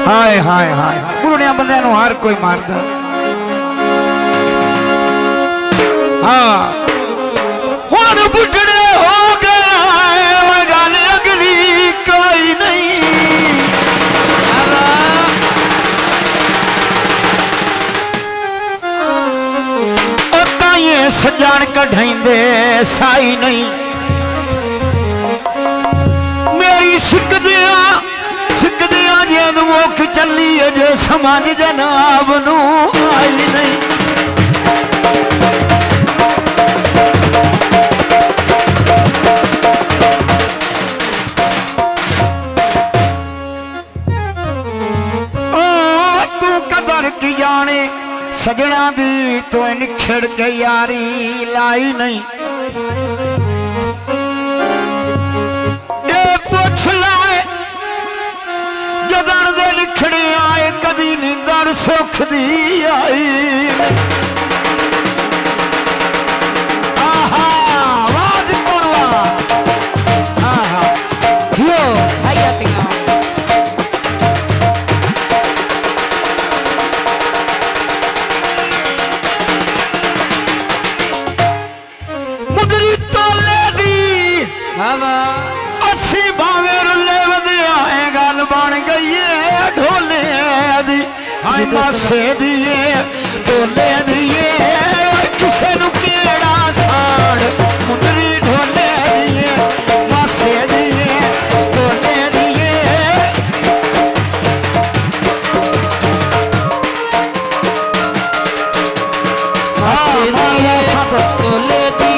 हाय हाय हाय बुढ़िया बंदे नूं हर कोई मारदा। हाँ हुण बुढ़े हो गए गल अगली कोई नहीं। ये सजान कढ़ाइंदे साई नहीं मेरी सिकदिया जेद मुख चली अजे समझ जनाब नू आई नहीं। तू कदर की जाने सजना दी तो निखड़ के यारी लाई नहीं। ये पुछ लाए जदन दे निखड़े आए कदी नींदर सुख दी आई। आहा आवाज कौन वा आहा जियो भैया पिया अस्सी भावे रुले वधिया गल बन गई है ढोले दी हाय मासे दिए ढोले दिए किसे नू केड़ा साड़ मुंदरी ढोले दिए मासे दिए ढोले दिए। ढोले दिए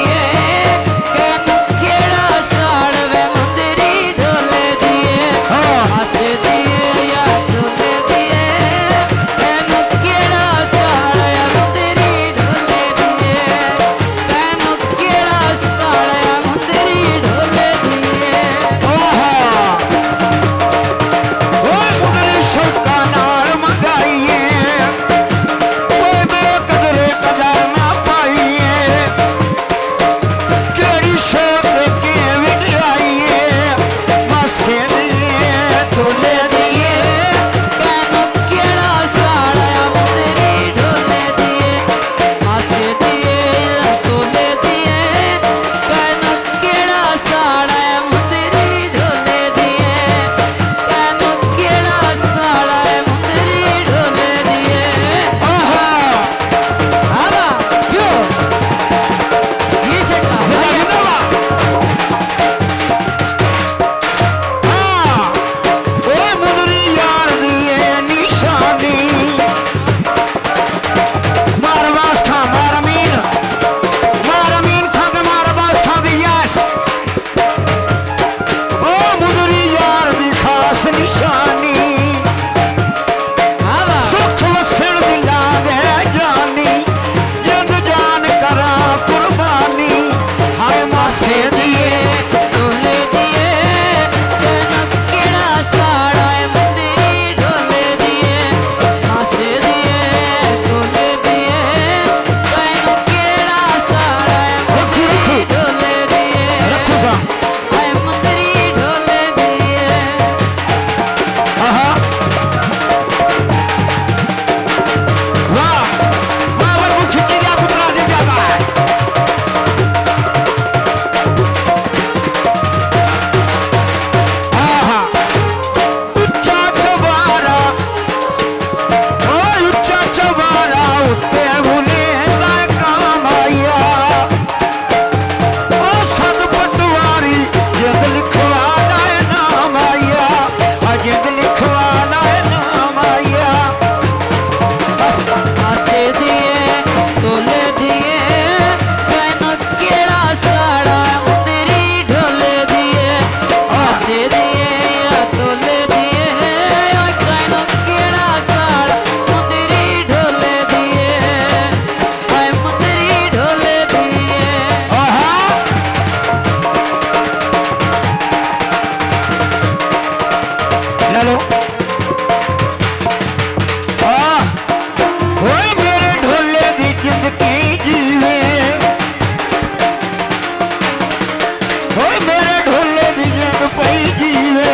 मेरे ढोले दी जिंद पई जीवे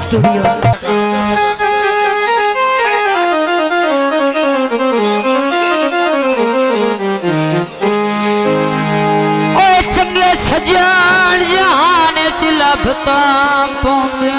स्टूडियो। चंगे सजन जहान च लभता पौंदे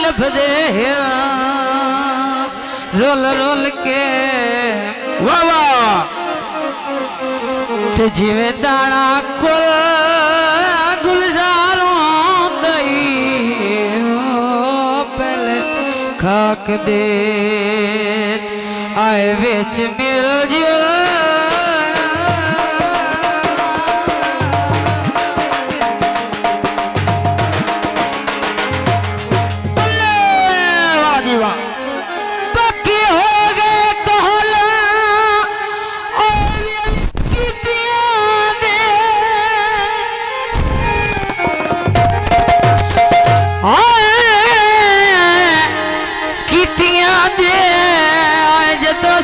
लभदे रोल रोल के वाह वाह ते जिवें दाना कुल गुलजारों दई पहले खाक दे आए विच मिल जुल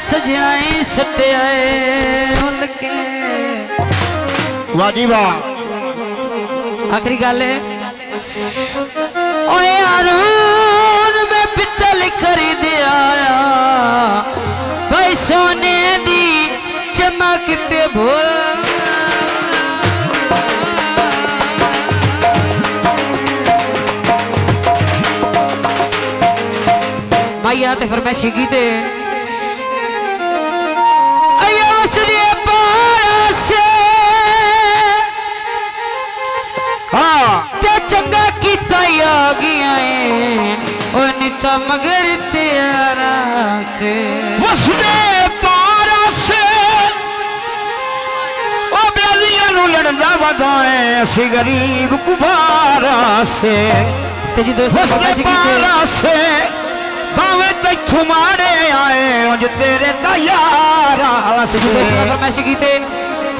सजाई सत्याए उनके वाह जी वाह। आखिरी गल है ओए यारों मैं पित्तल खरीद आया भाई सोने दी चमक ते भूल माइया ते फरमाइशी की ते चंगा किता आ गया निता मगर तेरा से वसदे पारा से ओ बेलियां नु लड़दा वदाए असी गरीब कुबारा से तेजी दोस्त वसदे पारा से भावे तैथू मारे आए उंज तेरे दा यारा से फरमाइश कीते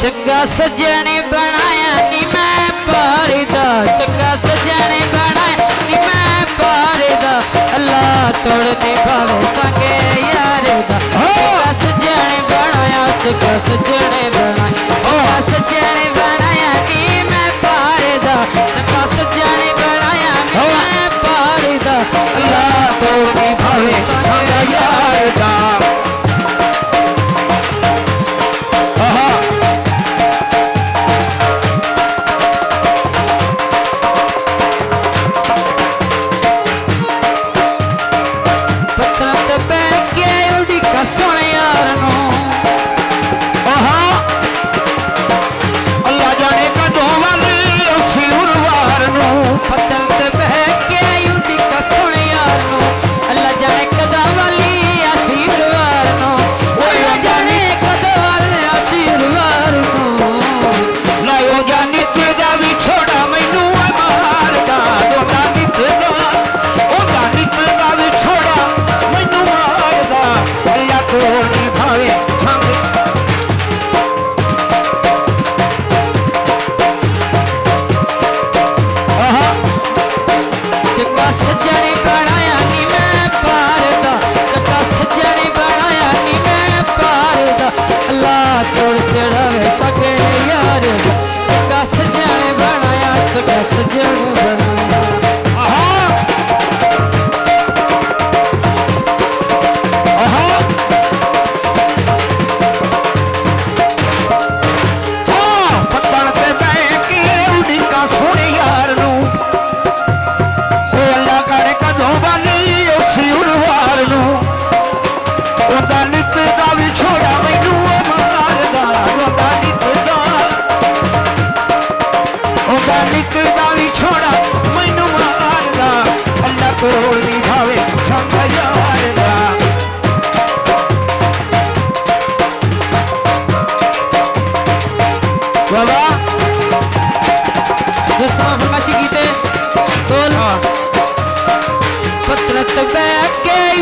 चंगा सजने बनाया नी मैं पारदा चंगा सजने बनाया नी मैं पारदा अल्लाह तोड़ने भावे संगे यार दा चंगा सजने बनाया चंगा सजने बनाया सजने बनाया नी मैं पारदा चंगा सजने बनाया मैं पारदा अल्लाह तोड़ने भावे संगे यार दा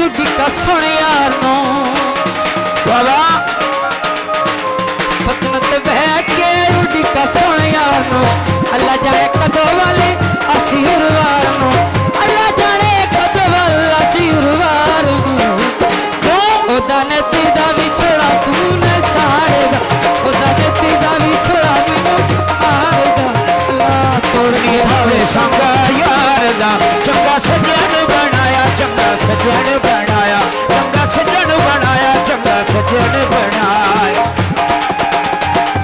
ਉਡੀਕਾ ਸੁਣ ਯਾਰ ਨੂੰ ਬਾਬਾ ਪਤਨ ਤੇ ਬਹਿ ਕੇ ਉਡੀਕਾ ਸੁਣ ਯਾਰ ਨੂੰ ਅੱਲਾ ਜਾਣੇ ਕਦੋਂ ਵਾਲੇ ਅਸੀਂ ਉਰਵਾਰ ਨੂੰ ਅੱਲਾ ਜਾਣੇ ਕਦੋਂ ਵਾਲਾ ਅਸੀਂ ਉਰਵਾਰ ਨੂੰ ਉਹਦਾ ਨਤੀ ਦਾ ਵਿਛੜਾ ਤੂੰ ਨੇ ਸਾੜੇਗਾ ਉਹਦਾ ਨਤੀ ਦਾ ਵਿਛੜਾ ਮੈਨੂੰ ਆਏਗਾ ਅੱਲਾ ਤੋੜਨੀ ਭਾਵੇਂ ਸੰਗਾ ਯਾਰ ਦਾ ਚੰਗਾ ਸੱਜਣ ਬਣਾਇਆ ਚੰਗਾ ਸੱਜਣ ਬਣਾਇਆ ਚੰਗਾ ਸੱਜਣ ਬਣਾਇਆ ਚੰਗਾ ਸੱਜਣ ਬਣਾਇਆ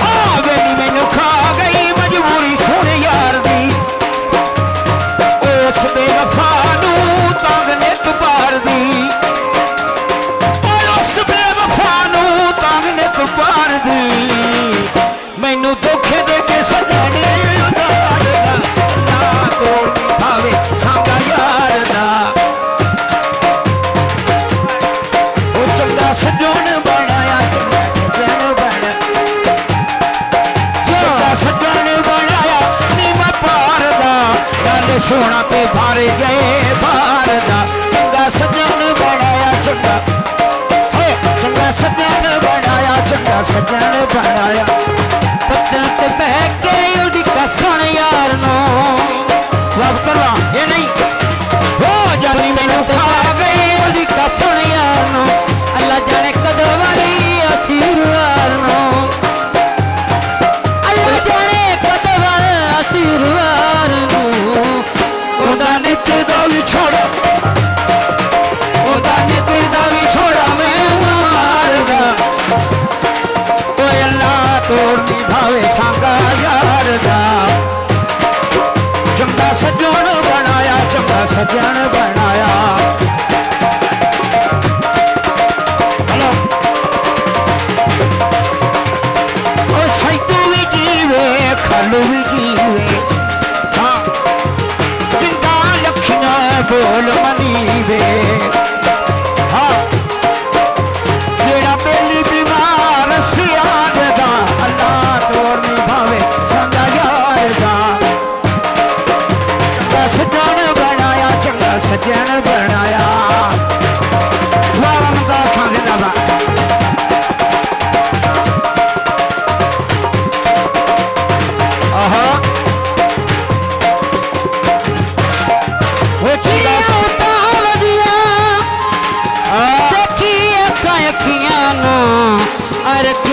ਆ ਵੇਲੀ ਮੈਨੂੰ ਖਾ ਗਈ ਮਜਬੂਰੀ ਸੁਣ ਯਾਰ ਦੀ ਉਸ ਬੇਵਫਾ ਨੂੰ ਤੰਗ ਨੇ ਤੁਪਾਰ ਦੀ ਉਸ ਬੇਵਫਾ ਨੂੰ ਤੰਗ ਨੇ ਤੁਪਾਰ ਦੀ ਮੈਨੂੰ ਧੋਖੇ ਦੇ ਕੇ ਸੱਜਣੇ ਉਦਾਰਦਾ ਨਾ ਤੋੜਨੀ ਭਾਵੇਂ ਸਾਂਗਾ ਯਾਰ ਦਾ ਉਹ ਚੰਗਾ ਸੱਜਣ ਬਣਾਇਆ ਚੰਗਾ ਸੱਜਣ ਬਣ ਚੰਗਾ ਸੱਜਣ ਬਣਾਇਆ ਨੀ ਮੈਂ ਪਾਰ ਦਾ ਗੱਲ ਸੋਣਾ ਤੇ ਭਰ ਗਏ ਬਾਹਰ ਦਾ ਚੰਗਾ ਸੱਜਣ ਬਣਾਇਆ ਚੰਗਾ ਚੰਗਾ ਸੱਜਣ ਬਣਾਇਆ ਚੰਗਾ ਸੱਜਣ ਬਣਾਇਆ ਪੱਤਨ ਤੇ ਬਹਿ ਕੇ ਉਡੀਕਾ ਸੁਣ ਯਾਰ ਨੂੰ ਵਕਤ ਲਾ ਇਹ ਨਹੀਂ ਹੋ ਜਾਨੀ ਮੈਨੂੰ ਖਾ ਗਈ ਉਡੀਕਾ ਸੁਣ ਯਾਰ ਨੂੰ ਅੱਲਾ ਜਾਣੇ ਕਦੋਂ ਵਾਲੀ ਅਸੀਂ ਉਰਵਾਰ ਨੂੰ ਅੱਲਾ ਜਾਣੇ ਕਦੋਂ ਵਾਲਾ ਅਸੀਂ ਉਰਵਾਰ ਨੂੰ ਉਹਦਾ ਨਿੱਤ ਦਾ ਵੀ ਛੋੜ ਉਹਦਾ ਨਿੱਤ ਦਾ ਵੀ ਛੋੜਾ ਮੈਂ ਮਾਰਦਾ ਓਏ ਅੱਲਾ ਤੋੜਨੀ ਭਾਵੇਂ ਸੰਗਾ ਯਾਰ ਦਾ ਚੰਗਾ ਸੱਜਣ ਬਣਾਇਆ ਚੰਗਾ ਸੱਜਣ ਬਣਾਇਆ ਹਲੋ ਓ ਸੈਦੂ ਵੀ ਜੀਵੇ ਖਾਲੂ ਵੀ ਜੀਵੇ ਹਾਂ ਜਿੰਦਾ ਲੱਖੀਆਂ ਬੋਲ ਮਨੀਵੇ ਹਾਂ ਜਿਹੜਾ ਬੇਲੀ ਬਿਮਾਰ ਸਿਆਦ ਦਾ ਅੱਲਾ ਤੋੜਨੀ ਭਾਵੇਂ ਸੰਗਾ ਯਾਰ ਦਾ ਚੰਗਾ ਸੱਜਣ ਬਣਾਇਆ ਚੰਗਾ ਸੱਜਣ ਬਣਾਇਆ ਵਾਰਨ ਦਾ ਖਾਂਦੇ ਦਾ ਵਾ ਆਹਾ ਉਹ ਚੰਗਾ ਤਾਂ ਵਧੀਆ ਆ ਦੇਖੀ ਅੱਖਾਂ ਅੱਖੀਆਂ ਨੂੰ ਅਰਖੀ